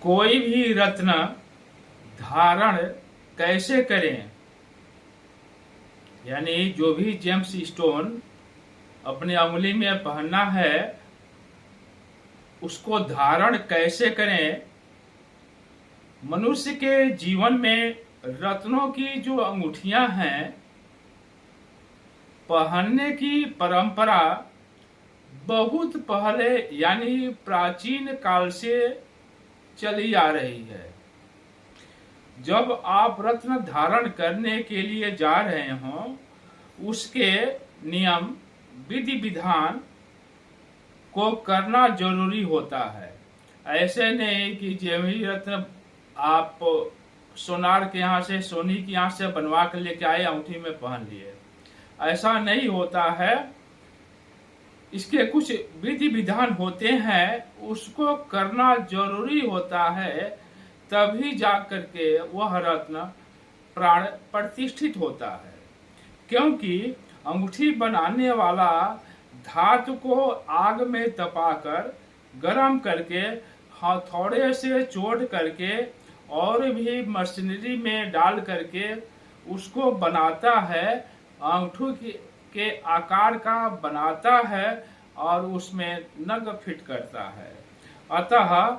कोई भी रत्न धारण कैसे करें, यानी जो भी जेम्स स्टोन अपनी उंगली में पहनना है उसको धारण कैसे करें। मनुष्य के जीवन में रत्नों की जो अंगूठियां हैं पहनने की परंपरा बहुत पहले यानी प्राचीन काल से चली आ रही है। जब आप रत्न धारण करने के लिए जा रहे हों उसके नियम विधि विधान को करना जरूरी होता है। ऐसे नहीं कि जो ही रत्न आप सोनार के यहाँ से सोनी के यहाँ से बनवा कर लेके आए अंगूठी में पहन लिए, ऐसा नहीं होता है। इसके कुछ विधि विधान होते हैं, उसको करना जरूरी होता है, तभी जाकर के वह रत्न प्राण प्रतिष्ठित होता है। क्योंकि अंगूठी बनाने वाला धातु को आग में तपाकर गर्म करके हथौड़े से चोट करके और भी मशीनरी में डाल करके उसको बनाता है, अंगूठी के आकार का बनाता है और उसमें नग फिट करता है। अतः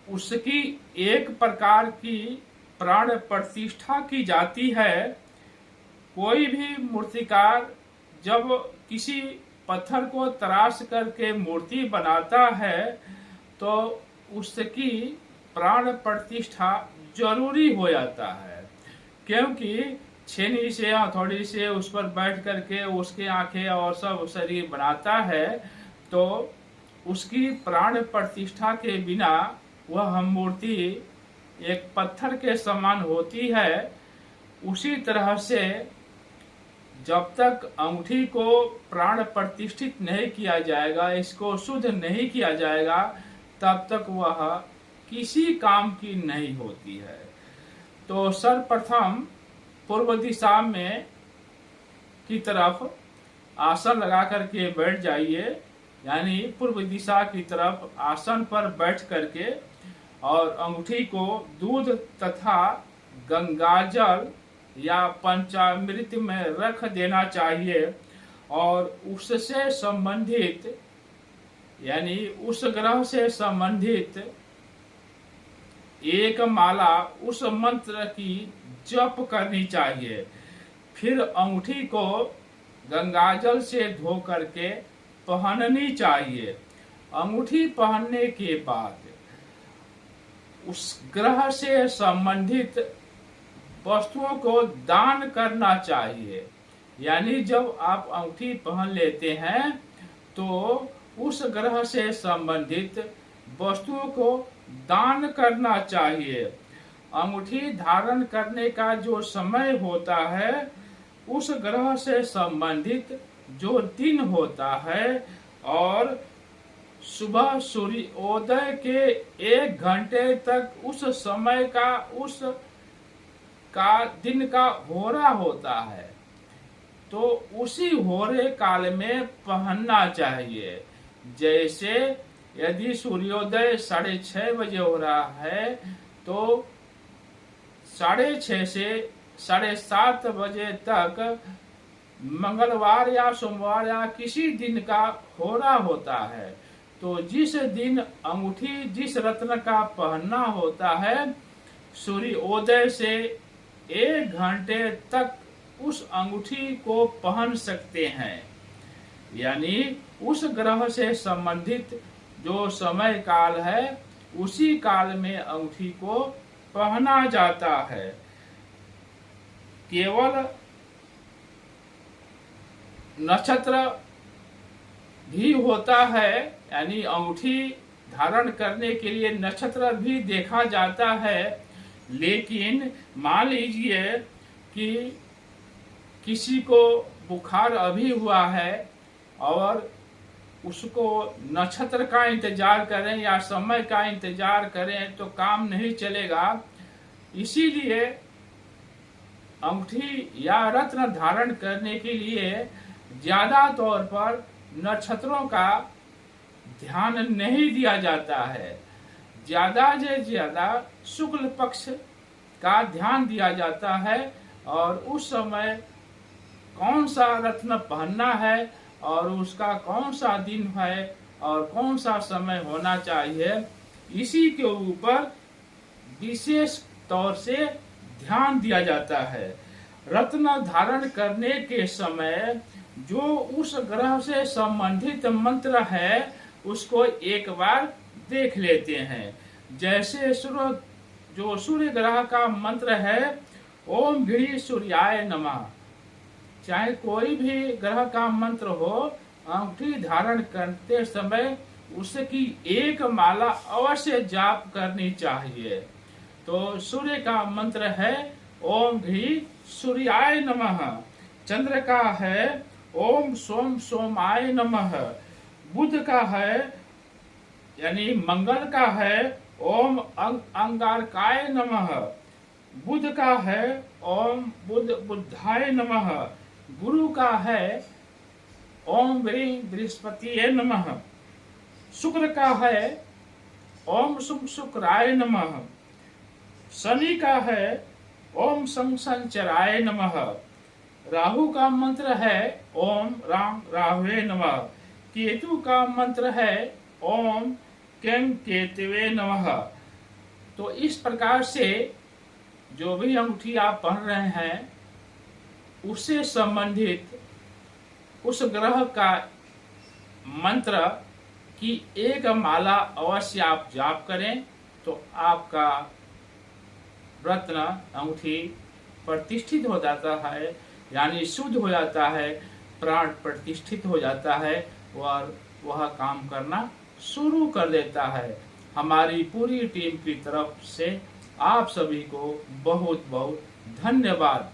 उसकी एक प्रकार की प्राण प्रतिष्ठा की जाती है। कोई भी मूर्तिकार जब किसी पत्थर को तराश करके मूर्ति बनाता है तो उसकी प्राण प्रतिष्ठा जरूरी हो जाता है। क्योंकि छेनी से हथौड़ी से उस पर बैठ करके उसके आंखें और सब शरीर बनाता है, तो उसकी प्राण प्रतिष्ठा के बिना वह मूर्ति एक पत्थर के समान होती है। उसी तरह से जब तक अंगूठी को प्राण प्रतिष्ठित नहीं किया जाएगा, इसको शुद्ध नहीं किया जाएगा, तब तक वह किसी काम की नहीं होती है। तो सर्वप्रथम पूर्व दिशा में की तरफ आसन लगा करके बैठ जाइए, यानी पूर्व दिशा की तरफ आसन पर बैठ करके और अंगूठी को दूध तथा गंगाजल या पंचामृत में रख देना चाहिए और उससे संबंधित यानी उस ग्रह से संबंधित एक माला उस मंत्र की जप करनी चाहिए। फिर अंगूठी को गंगाजल से धो करके पहननी चाहिए। अंगूठी पहनने के बाद उस ग्रह से संबंधित वस्तुओं को दान करना चाहिए। यानी जब आप अंगूठी पहन लेते हैं तो उस ग्रह से संबंधित वस्तुओं को दान करना चाहिए। अंगूठी धारण करने का जो समय होता है उस ग्रह से संबंधित जो दिन होता है और सुबह सूर्योदय के 1 घंटे तक उस समय का दिन का होरा होता है, तो उसी होरे काल में पहनना चाहिए। जैसे यदि सूर्योदय 6:30 बजे हो रहा है तो 6:30 से 7:30 बजे तक मंगलवार या सोमवार या किसी दिन का होरा होता है। तो जिस दिन अंगूठी जिस रत्न का पहनना होता है सूर्योदय से 1 घंटे तक उस अंगूठी को पहन सकते हैं। यानी उस ग्रह से संबंधित जो समय काल है उसी काल में अंगूठी को पहना जाता है। केवल नक्षत्र भी होता है, यानी अंगूठी धारण करने के लिए नक्षत्र भी देखा जाता है। लेकिन मान लीजिए कि किसी को बुखार अभी हुआ है और उसको नक्षत्र का इंतजार करें या समय का इंतजार करें तो काम नहीं चलेगा। इसीलिए अंगूठी या रत्न धारण करने के लिए ज्यादा तौर पर नक्षत्रों का ध्यान नहीं दिया जाता है। ज्यादा से ज्यादा शुक्ल पक्ष का ध्यान दिया जाता है और उस समय कौन सा रत्न पहनना है और उसका कौन सा दिन है और कौन सा समय होना चाहिए, इसी के ऊपर विशेष तौर से ध्यान दिया जाता है। रत्न धारण करने के समय जो उस ग्रह से संबंधित मंत्र है उसको एक बार देख लेते हैं। जैसे सूर्य ग्रह का मंत्र है ओम घृ सूर्याय नमः। चाहे कोई भी ग्रह का मंत्र हो, अंगूठी धारण करते समय उसकी एक माला अवश्य जाप करनी चाहिए। तो सूर्य का मंत्र है ओम घृ सूर्याय नमः। चंद्र का है ओम सोम सोमाय नमः। बुध का है यानी मंगल का है ओम अंगारकाय नमः। बुध का है ओम बुद्धाय नमः। गुरु का है ओम बृहस्पतिये नमः। शुक्र का है ओम शुक्राय नमः। शनि का है ओम शंचराय नमः। राहु का मंत्र है ओम राम राहवे नमः। केतु का मंत्र है ओम केम केतवे नमः। तो इस प्रकार से जो भी अंगूठी आप पहन रहे हैं उससे संबंधित उस ग्रह का मंत्र की एक माला अवश्य आप जाप करें तो आपका रत्न अंगूठी प्रतिष्ठित हो जाता है, यानी शुद्ध हो जाता है, प्राण प्रतिष्ठित हो जाता है और वह काम करना शुरू कर देता है। हमारी पूरी टीम की तरफ से आप सभी को बहुत बहुत धन्यवाद।